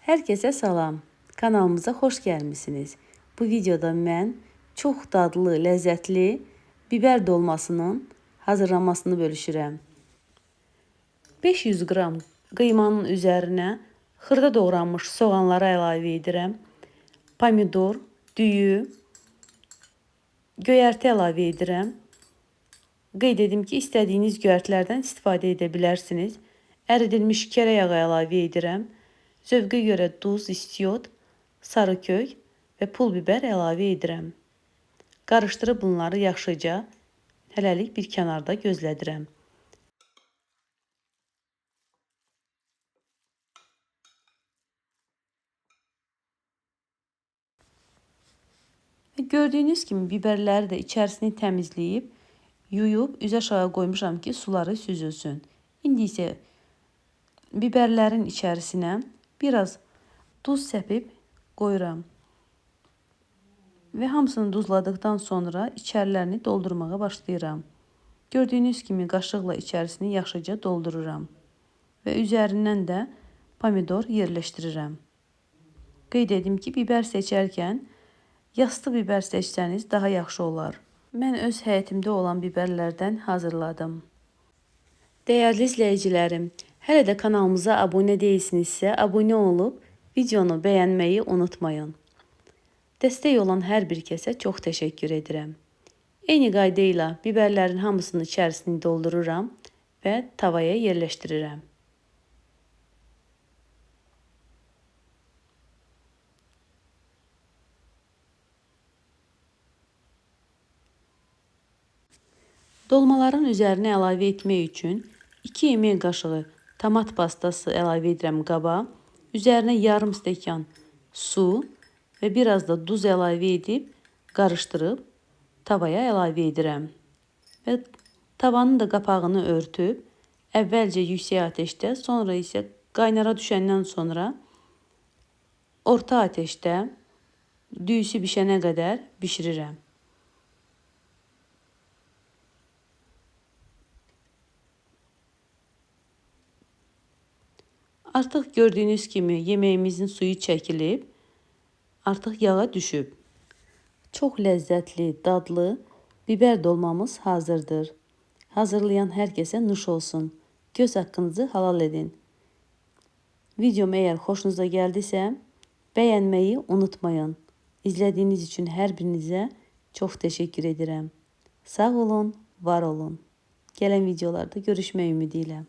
Herkese salam. Kanalımıza xoş gəlmisiniz. Bu videoda mən çox dadlı, ləzzətli biber dolmasının hazırlanmasını bölüşürəm. 500 qram qıymanın üzərinə xırda doğranmış soğanları əlavə edirəm. Pomidor, düyü, göyərti əlavə edirəm. Qeyd edim ki, istədiyiniz göyərtilərdən istifadə edə bilərsiniz. Əridilmiş kərə yağı əlavə edirəm. Zövqə görə duz, istiot, sarı kök və pul biber əlavə edirəm. Qarışdırıb bunları yaxşıca hələlik bir kənarda gözlədirəm. Gördüyünüz kimi biberləri də içərisini təmizləyib, yuyub üzə aşağı qoymuşam ki, suları süzülsün. İndi isə biberlərin içərisinə biraz duz səpib qoyuram. Və hamısını duzladıktan sonra içərilərini doldurmağa başlayıram. Gördüyünüz kimi qaşıqla içərisini yaxşıca doldururam. Və üzərindən də pomidor yerləşdirirəm. Qeyd edim ki, biber seçərkən yastı biber seçsəniz daha yaxşı olar. Mən öz həyətimdə olan biberlərdən hazırladım. Dəyərli izləyicilərim, hələ də kanalımıza abunə deyilsinizsə, abunə olub videonu bəyənməyi unutmayın. Dəstək olan hər bir kəsə çox təşəkkür edirəm. Eyni qayda ilə biberlərin hamısını içərisini doldururam və tavaya yerləşdirirəm. Dolmaların üzərinə əlavə etmək üçün 2 yemək qaşığı tomat pastası əlavə edirəm qaba. Üzərinə yarım stəkan su və biraz da duz əlavə edib qarışdırıb tavaya əlavə edirəm. Və tavanın da qapağını örtüb əvvəlcə yüksək ateşdə, sonra isə qaynara düşəndən sonra orta ateşdə düyüsü bişənə qədər bişirirəm. Artıq gördüyünüz kimi yeməyimizin suyu çəkilib, artıq yağa düşüb. Çox ləzzətli, dadlı biber dolmamız hazırdır. Hazırlayan hər kəsə nuş olsun. Göz haqqınızı halal edin. Videom əgər xoşunuza gəldisə, bəyənməyi unutmayın. İzlədiyiniz üçün hər birinizə çox təşəkkür edirəm. Sağ olun, var olun. Gələn videolarda görüşmək ümidi ilə.